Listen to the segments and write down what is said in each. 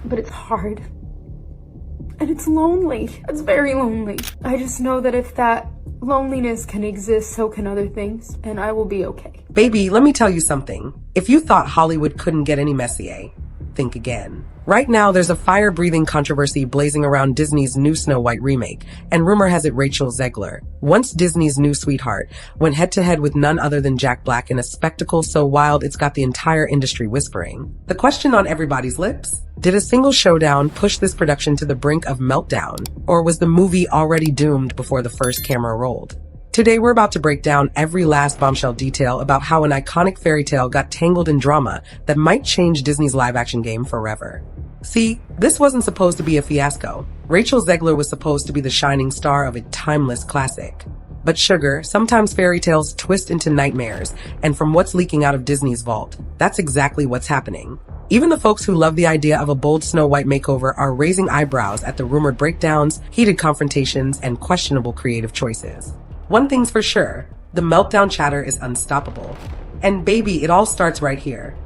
but it's hard. And it's lonely. It's very lonely. I just know that if that loneliness can exist, so can other things, and I will be okay. Baby, let me tell you something. If you thought Hollywood couldn't get any messier, think again. Right now, there's a fire-breathing controversy blazing around Disney's new Snow White remake, and rumor has it Rachel Zegler, once Disney's new sweetheart, went head-to-head with none other than Jack Black in a spectacle so wild it's got the entire industry whispering. The question on everybody's lips? Did a single showdown push this production to the brink of meltdown, or was the movie already doomed before the first camera rolled? Today, we're about to break down every last bombshell detail about how an iconic fairy tale got tangled in drama that might change Disney's live-action game forever. See, this wasn't supposed to be a fiasco. Rachel Zegler was supposed to be the shining star of a timeless classic. But sugar, sometimes fairy tales twist into nightmares, and from what's leaking out of Disney's vault, that's exactly what's happening. Even the folks who love the idea of a bold Snow White makeover are raising eyebrows at the rumored breakdowns, heated confrontations, and questionable creative choices. One thing's for sure, the meltdown chatter is unstoppable. And baby, it all starts right here.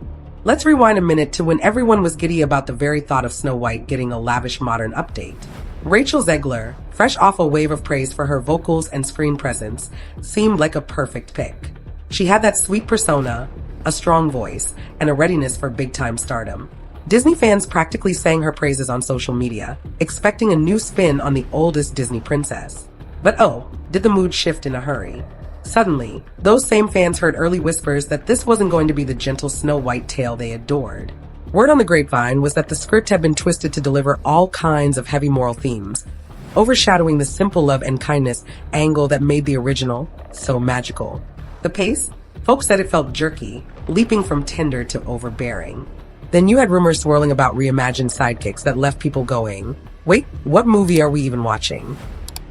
Let's rewind a minute to when everyone was giddy about the very thought of Snow White getting a lavish modern update. Rachel Zegler, fresh off a wave of praise for her vocals and screen presence, seemed like a perfect pick. She had that sweet persona, a strong voice, and a readiness for big-time stardom. Disney fans practically sang her praises on social media, expecting a new spin on the oldest Disney princess. But oh, did the mood shift in a hurry? Suddenly, those same fans heard early whispers that this wasn't going to be the gentle Snow White tale they adored. Word on the grapevine was that the script had been twisted to deliver all kinds of heavy moral themes, overshadowing the simple love and kindness angle that made the original so magical. The pace? Folks said it felt jerky, leaping from tender to overbearing. Then you had rumors swirling about reimagined sidekicks that left people going, wait, what movie are we even watching?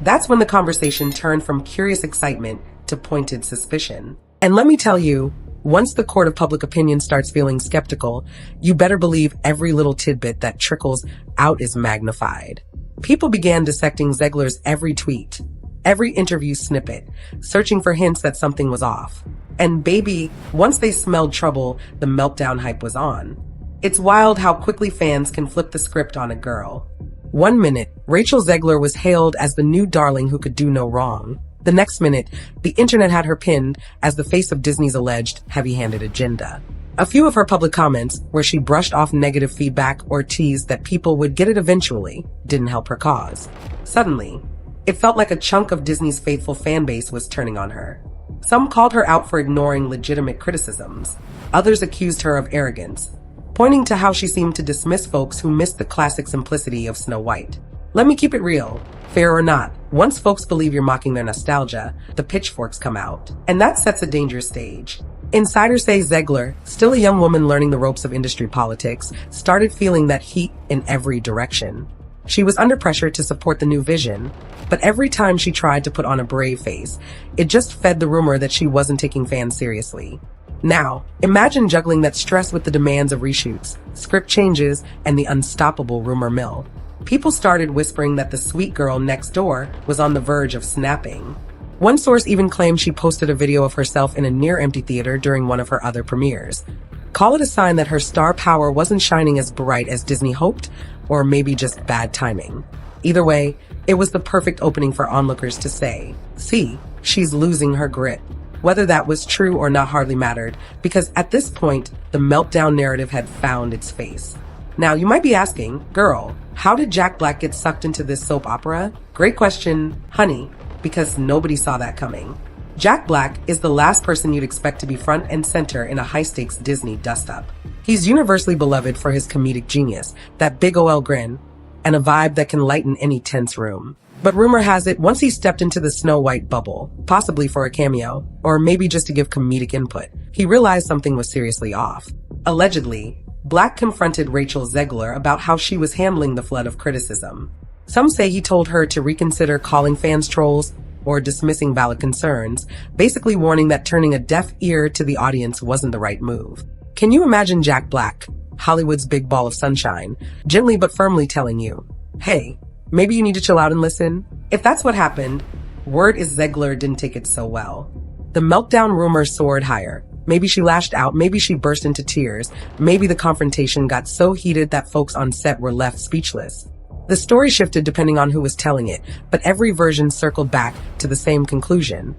That's when the conversation turned from curious excitement to pointed suspicion. And let me tell you, once the court of public opinion starts feeling skeptical, you better believe every little tidbit that trickles out is magnified. People began dissecting Zegler's every tweet, every interview snippet, searching for hints that something was off. And baby, once they smelled trouble, the meltdown hype was on. It's wild how quickly fans can flip the script on a girl. One minute, Rachel Zegler was hailed as the new darling who could do no wrong. The next minute, the internet had her pinned as the face of Disney's alleged heavy-handed agenda. A few of her public comments, where she brushed off negative feedback or teased that people would get it eventually, didn't help her cause. Suddenly, it felt like a chunk of Disney's faithful fan base was turning on her. Some called her out for ignoring legitimate criticisms. Others accused her of arrogance, pointing to how she seemed to dismiss folks who missed the classic simplicity of Snow White. Let me keep it real. Fair or not, once folks believe you're mocking their nostalgia, the pitchforks come out. And that sets a dangerous stage. Insiders say Zegler, still a young woman learning the ropes of industry politics, started feeling that heat in every direction. She was under pressure to support the new vision, but every time she tried to put on a brave face, it just fed the rumor that she wasn't taking fans seriously. Now, imagine juggling that stress with the demands of reshoots, script changes, and the unstoppable rumor mill. People started whispering that the sweet girl next door was on the verge of snapping. One source even claimed she posted a video of herself in a near-empty theater during one of her other premieres. Call it a sign that her star power wasn't shining as bright as Disney hoped, or maybe just bad timing. Either way, it was the perfect opening for onlookers to say, see, she's losing her grip. Whether that was true or not hardly mattered, because at this point, the meltdown narrative had found its face. Now, you might be asking, girl, how did Jack Black get sucked into this soap opera? Great question, honey, because nobody saw that coming. Jack Black is the last person you'd expect to be front and center in a high-stakes Disney dust-up. He's universally beloved for his comedic genius, that big OL grin, and a vibe that can lighten any tense room. But rumor has it, once he stepped into the Snow White bubble, possibly for a cameo, or maybe just to give comedic input, he realized something was seriously off. Allegedly, Black confronted Rachel Zegler about how she was handling the flood of criticism. Some say he told her to reconsider calling fans trolls or dismissing valid concerns, basically warning that turning a deaf ear to the audience wasn't the right move. Can you imagine Jack Black, Hollywood's big ball of sunshine, gently but firmly telling you, hey, maybe you need to chill out and listen? If that's what happened, word is Zegler didn't take it so well. The meltdown rumor soared higher, Maybe she lashed out, maybe she burst into tears, maybe the confrontation got so heated that folks on set were left speechless. The story shifted depending on who was telling it, but every version circled back to the same conclusion.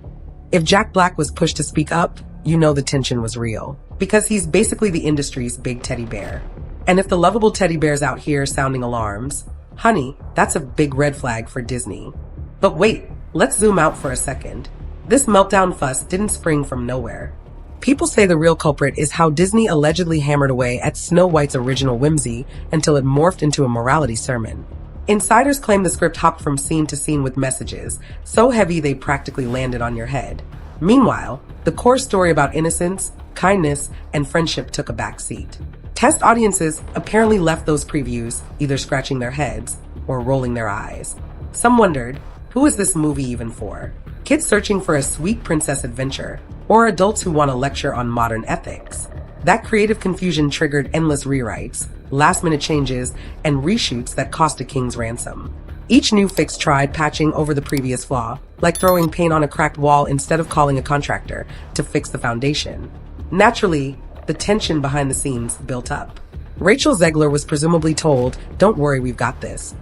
If Jack Black was pushed to speak up, you know the tension was real. Because he's basically the industry's big teddy bear. And if the lovable teddy bear's out here sounding alarms, honey, that's a big red flag for Disney. But wait, let's zoom out for a second. This meltdown fuss didn't spring from nowhere. People say the real culprit is how Disney allegedly hammered away at Snow White's original whimsy until it morphed into a morality sermon. Insiders claim the script hopped from scene to scene with messages so heavy they practically landed on your head. Meanwhile, the core story about innocence, kindness, and friendship took a backseat. Test audiences apparently left those previews either scratching their heads or rolling their eyes. Some wondered, who is this movie even for? Kids searching for a sweet princess adventure, or adults who want a lecture on modern ethics? That creative confusion triggered endless rewrites, last-minute changes, and reshoots that cost a king's ransom. Each new fix tried patching over the previous flaw, like throwing paint on a cracked wall instead of calling a contractor to fix the foundation. Naturally, the tension behind the scenes built up. Rachel Zegler was presumably told, "Don't worry, we've got this,"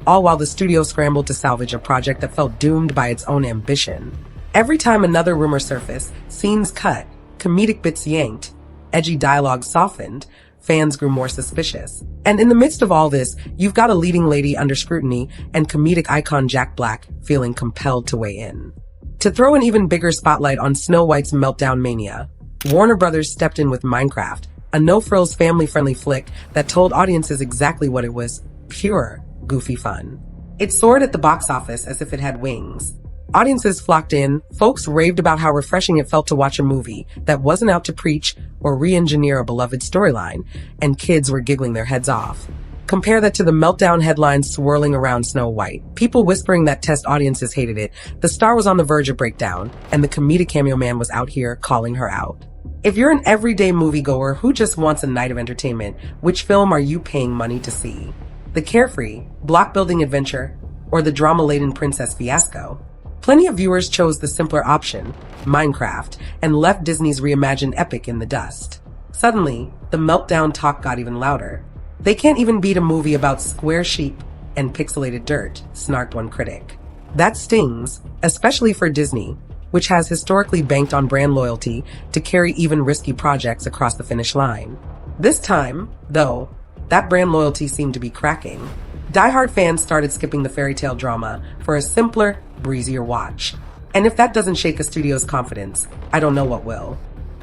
all while the studio scrambled to salvage a project that felt doomed by its own ambition. Every time another rumor surfaced, scenes cut, comedic bits yanked, edgy dialogue softened, fans grew more suspicious. And in the midst of all this, you've got a leading lady under scrutiny and comedic icon Jack Black feeling compelled to weigh in. To throw an even bigger spotlight on Snow White's meltdown mania, Warner Brothers stepped in with Minecraft, a no-frills family-friendly flick that told audiences exactly what it was: pure, goofy fun. It soared at the box office as if it had wings. Audiences flocked in, folks raved about how refreshing it felt to watch a movie that wasn't out to preach or re-engineer a beloved storyline, and kids were giggling their heads off. Compare that to the meltdown headlines swirling around Snow White, people whispering that test audiences hated it, the star was on the verge of breakdown, and the comedic cameo man was out here calling her out. If you're an everyday moviegoer who just wants a night of entertainment, which film are you paying money to see? The carefree, block-building adventure, or the drama-laden princess fiasco? Plenty of viewers chose the simpler option, Minecraft, and left Disney's reimagined epic in the dust. Suddenly, the meltdown talk got even louder. They can't even beat a movie about square sheep and pixelated dirt, snarked one critic. That stings, especially for Disney, which has historically banked on brand loyalty to carry even risky projects across the finish line. This time, though, that brand loyalty seemed to be cracking. Die-hard fans started skipping the fairy tale drama for a simpler, breezier watch. And if that doesn't shake a studio's confidence, I don't know what will.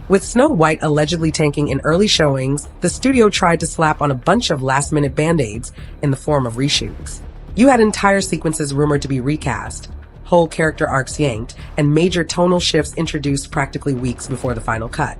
With Snow White allegedly tanking in early showings, the studio tried to slap on a bunch of last-minute band-aids in the form of reshoots. You had entire sequences rumored to be recast, whole character arcs yanked, and major tonal shifts introduced practically weeks before the final cut.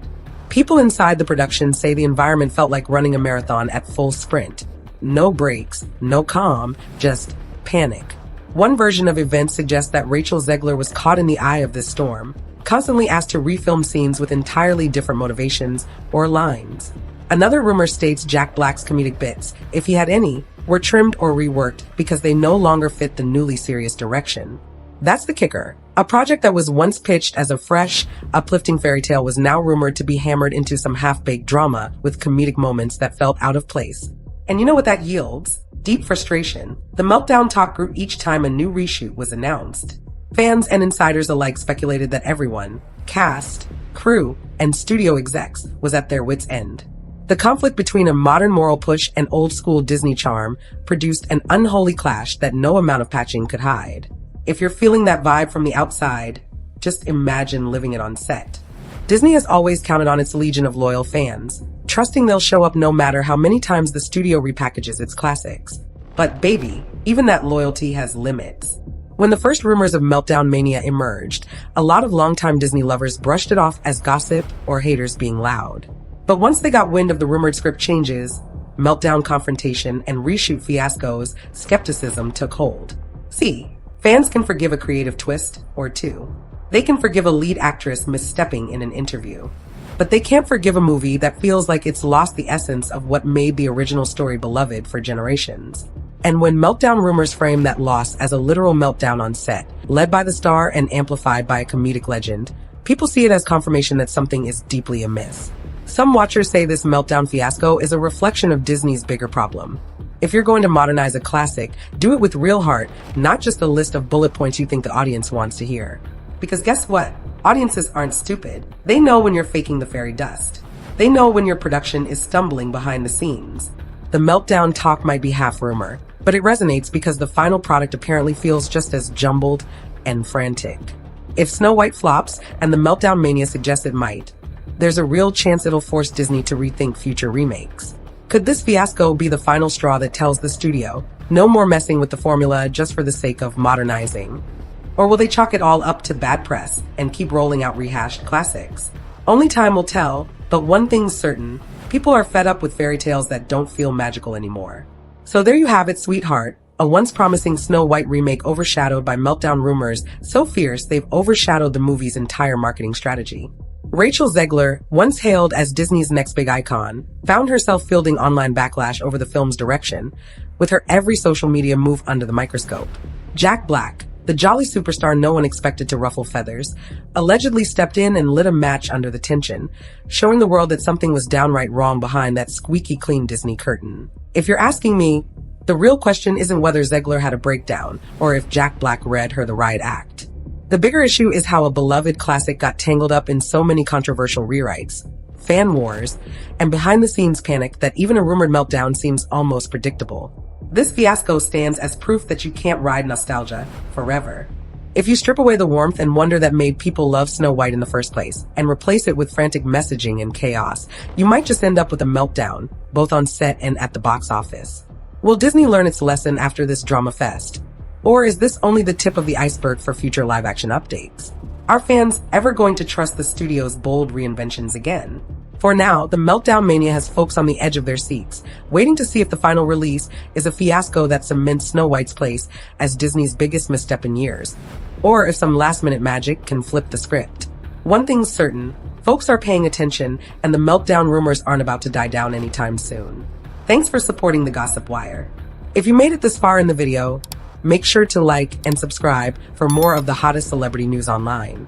People inside the production say the environment felt like running a marathon at full sprint. No breaks, no calm, just panic. One version of events suggests that Rachel Zegler was caught in the eye of this storm, constantly asked to refilm scenes with entirely different motivations or lines. Another rumor states Jack Black's comedic bits, if he had any, were trimmed or reworked because they no longer fit the newly serious direction. That's the kicker. A project that was once pitched as a fresh, uplifting fairy tale was now rumored to be hammered into some half-baked drama with comedic moments that felt out of place. And you know what that yields? Deep frustration. The meltdown talk grew each time a new reshoot was announced. Fans and insiders alike speculated that everyone, cast, crew, and studio execs, was at their wits' end. The conflict between a modern moral push and old-school Disney charm produced an unholy clash that no amount of patching could hide. If you're feeling that vibe from the outside, just imagine living it on set. Disney has always counted on its legion of loyal fans, trusting they'll show up no matter how many times the studio repackages its classics. But baby, even that loyalty has limits. When the first rumors of meltdown mania emerged, a lot of longtime Disney lovers brushed it off as gossip or haters being loud. But once they got wind of the rumored script changes, meltdown confrontation, and reshoot fiascos, skepticism took hold. See, fans can forgive a creative twist or two. They can forgive a lead actress misstepping in an interview. But they can't forgive a movie that feels like it's lost the essence of what made the original story beloved for generations. And when meltdown rumors frame that loss as a literal meltdown on set, led by the star and amplified by a comedic legend, People see it as confirmation that something is deeply amiss. Some watchers say this meltdown fiasco is a reflection of Disney's bigger problem. If you're going to modernize a classic, do it with real heart, not just a list of bullet points you think the audience wants to hear. Because guess what? Audiences aren't stupid. They know when you're faking the fairy dust. They know when your production is stumbling behind the scenes. The meltdown talk might be half rumor, but it resonates because the final product apparently feels just as jumbled and frantic. If Snow White flops, and the meltdown mania suggests it might, there's a real chance it'll force Disney to rethink future remakes. Could this fiasco be the final straw that tells the studio, no more messing with the formula just for the sake of modernizing? Or will they chalk it all up to bad press and keep rolling out rehashed classics? Only time will tell, but one thing's certain, people are fed up with fairy tales that don't feel magical anymore. So there you have it, sweetheart. A once promising Snow White remake overshadowed by meltdown rumors so fierce they've overshadowed the movie's entire marketing strategy. Rachel Zegler, once hailed as Disney's next big icon, found herself fielding online backlash over the film's direction, with her every social media move under the microscope. Jack Black, the jolly superstar no one expected to ruffle feathers, allegedly stepped in and lit a match under the tension, showing the world that something was downright wrong behind that squeaky clean Disney curtain. If you're asking me, the real question isn't whether Zegler had a breakdown or if Jack Black read her the right act. The bigger issue is how a beloved classic got tangled up in so many controversial rewrites, fan wars, and behind-the-scenes panic that even a rumored meltdown seems almost predictable. This fiasco stands as proof that you can't ride nostalgia forever. If you strip away the warmth and wonder that made people love Snow White in the first place and replace it with frantic messaging and chaos, you might just end up with a meltdown, both on set and at the box office. Will Disney learn its lesson after this drama fest? Or is this only the tip of the iceberg for future live-action updates? Are fans ever going to trust the studio's bold reinventions again? For now, the meltdown mania has folks on the edge of their seats, waiting to see if the final release is a fiasco that cements Snow White's place as Disney's biggest misstep in years, or if some last-minute magic can flip the script. One thing's certain, folks are paying attention, and the meltdown rumors aren't about to die down anytime soon. Thanks for supporting the Gossip Wire. If you made it this far in the video, make sure to like and subscribe for more of the hottest celebrity news online.